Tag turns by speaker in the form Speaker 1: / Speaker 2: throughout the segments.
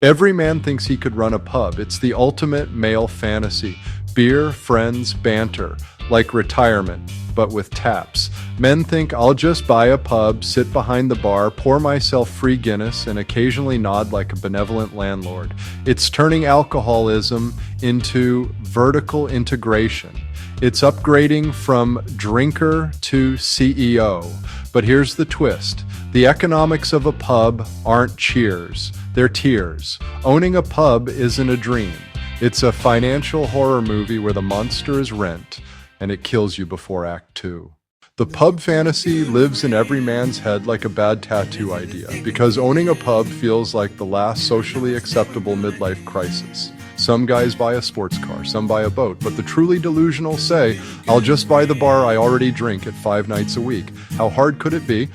Speaker 1: Every man thinks he could run a pub. It's the ultimate male fantasy. Beer, friends, banter, like retirement, but with taps. Men think I'll just buy a pub, sit behind the bar, pour myself free Guinness, and occasionally nod like a benevolent landlord. It's turning alcoholism into vertical integration. It's upgrading from drinker to CEO. But here's the twist. The economics of a pub aren't cheers, they're tiers. Owning a pub isn't a dream. It's a financial horror movie where the monster is rent, and it kills you before Act 2. The pub fantasy lives in every man's head like a bad tattoo idea, because owning a pub feels like the last socially acceptable midlife crisis. Some guys buy a sports car, some buy a boat, but the truly delusional say, I'll just buy the bar I already drink at 5 nights a week. How hard could it be?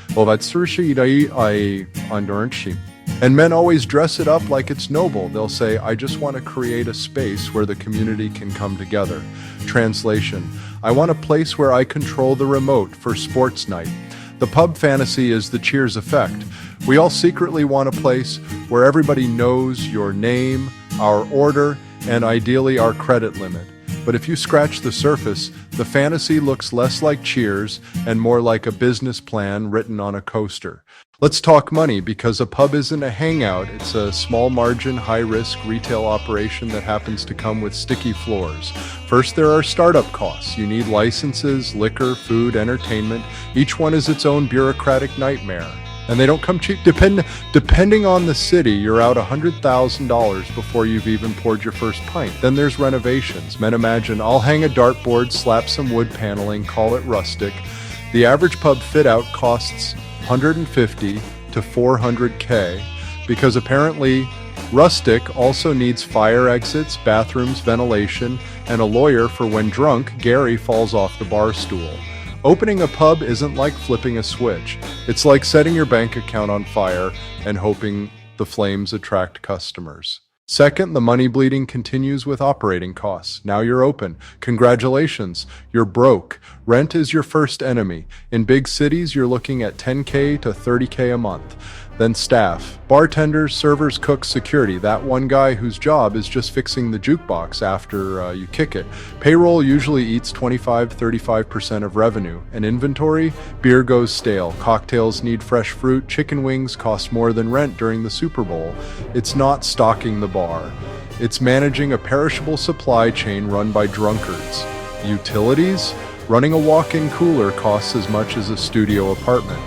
Speaker 1: And men always dress it up like it's noble. They'll say, I just want to create a space where the community can come together. Translation, I want a place where I control the remote for sports night. The pub fantasy is the Cheers effect. We all secretly want a place where everybody knows your name, our order, and ideally our credit limit. But if you scratch the surface, the fantasy looks less like Cheers and more like a business plan written on a coaster. Let's talk money, because a pub isn't a hangout. It's a small margin, high risk retail operation that happens to come with sticky floors. First, there are startup costs. You need licenses, liquor, food, entertainment. Each one is its own bureaucratic nightmare. And they don't come cheap. Depending on the city, you're out $100,000 before you've even poured your first pint. Then there's renovations. Men imagine, I'll hang a dartboard, slap some wood paneling, call it rustic. The average pub fit out costs $150 to $400K, because apparently rustic also needs fire exits, bathrooms, ventilation, and a lawyer for when drunk Gary falls off the bar stool. Opening a pub isn't like flipping a switch. It's like setting your bank account on fire and hoping the flames attract customers. Second, the money bleeding continues with operating costs. Now you're open. Congratulations, you're broke. Rent is your first enemy. In big cities, you're looking at $10K to $30K a month. Then staff, bartenders, servers, cooks, security, that one guy whose job is just fixing the jukebox after you kick it. Payroll usually eats 25-35% of revenue. And inventory, beer goes stale, cocktails need fresh fruit, chicken wings cost more than rent during the Super Bowl. It's not stocking the bar. It's managing a perishable supply chain run by drunkards. Utilities? Running a walk-in cooler costs as much as a studio apartment.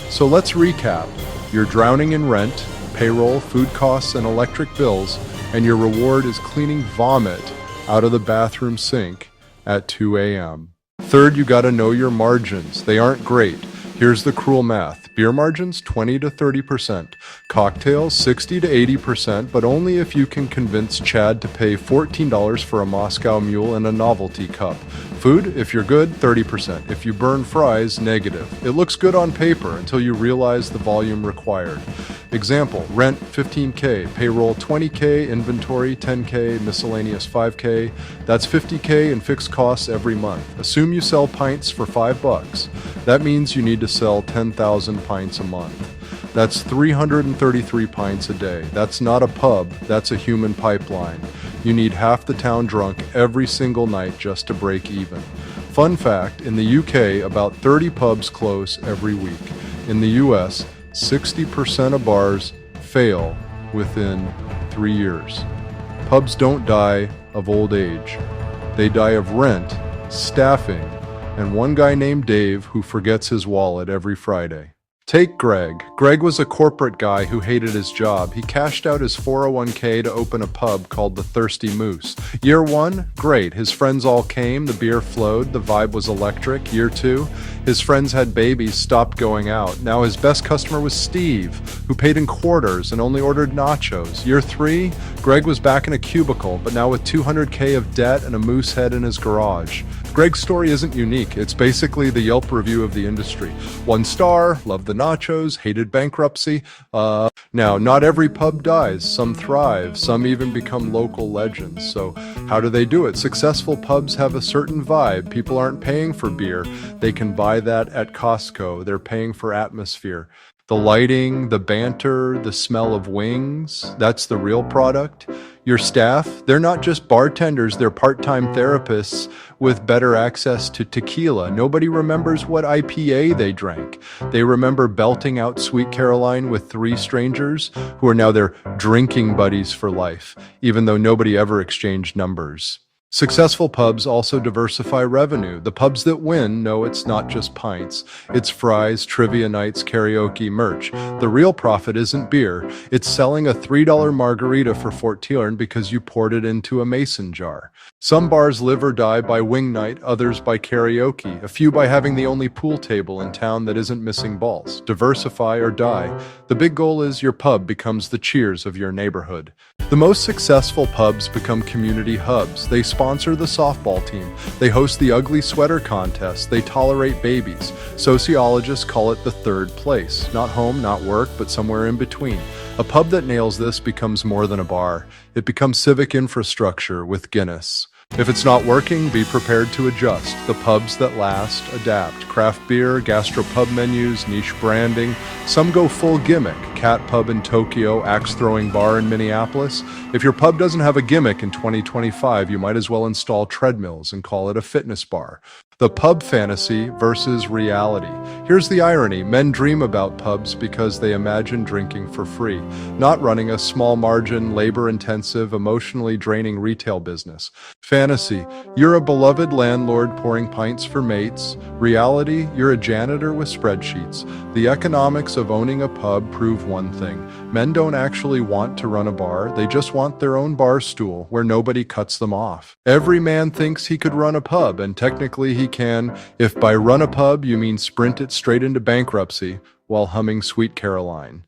Speaker 1: So let's recap. You're drowning in rent, payroll, food costs, and electric bills, and your reward is cleaning vomit out of the bathroom sink at 2 a.m. Third, you gotta know your margins. They aren't great. Here's the cruel math. Beer margins, 20 to 30%. Cocktails, 60 to 80%, but only if you can convince Chad to pay $14 for a Moscow Mule and a novelty cup. Food, if you're good, 30%. If you burn fries, negative. It looks good on paper until you realize the volume required. Example, rent $15K, payroll $20K, inventory $10K, miscellaneous $5K. That's $50K in fixed costs every month. Assume you sell pints for $5. That means you need to sell 10,000 pints a month. That's 333 pints a day. That's not a pub, that's a human pipeline. You need half the town drunk every single night just to break even. Fun fact, in the UK, about 30 pubs close every week. In the US, 60% of bars fail within 3 years. Pubs don't die of old age. They die of rent, staffing, and one guy named Dave who forgets his wallet every Friday. Take Greg. Greg was a corporate guy who hated his job. He cashed out his 401k to open a pub called the Thirsty Moose. Year 1, great. His friends all came, the beer flowed, the vibe was electric. Year 2, his friends had babies, stopped going out. Now his best customer was Steve, who paid in quarters and only ordered nachos. Year 3, Greg was back in a cubicle, but now with 200k of debt and a moose head in his garage. Greg's story isn't unique. It's basically the Yelp review of the industry. 1 star, loved the nachos, hated bankruptcy. Now, not every pub dies. Some thrive. Some even become local legends. So how do they do it? Successful pubs have a certain vibe. People aren't paying for beer. They can buy that at Costco. They're paying for atmosphere. The lighting, the banter, the smell of wings, that's the real product. Your staff, they're not just bartenders, they're part-time therapists with better access to tequila. Nobody remembers what IPA they drank. They remember belting out Sweet Caroline with three strangers who are now their drinking buddies for life, even though nobody ever exchanged numbers. Successful pubs also diversify revenue. The pubs that win know it's not just pints. It's fries, trivia nights, karaoke, merch. The real profit isn't beer. It's selling a $3 margarita for 14 because you poured it into a mason jar. Some bars live or die by wing night, others by karaoke, a few by having the only pool table in town that isn't missing balls. Diversify or die. The big goal is your pub becomes the Cheers of your neighborhood. The most successful pubs become community hubs. They sponsor the softball team. They host the ugly sweater contest. They tolerate babies. Sociologists call it the third place. Not home, not work, but somewhere in between. A pub that nails this becomes more than a bar. It becomes civic infrastructure with Guinness. If it's not working, be prepared to adjust. The pubs that last adapt. Craft beer, gastropub menus, niche branding. Some go full gimmick. Cat pub in Tokyo, axe throwing bar in Minneapolis. If your pub doesn't have a gimmick in 2025, you might as well install treadmills and call it a fitness bar. The pub fantasy versus reality. Here's the irony. Men dream about pubs because they imagine drinking for free, not running a small margin, labor-intensive, emotionally draining retail business. Fantasy. You're a beloved landlord pouring pints for mates. Reality. You're a janitor with spreadsheets. The economics of owning a pub prove one thing. Men don't actually want to run a bar. They just want their own bar stool where nobody cuts them off. Every man thinks he could run a pub, and technically he can, if by run a pub you mean sprint it straight into bankruptcy while humming Sweet Caroline.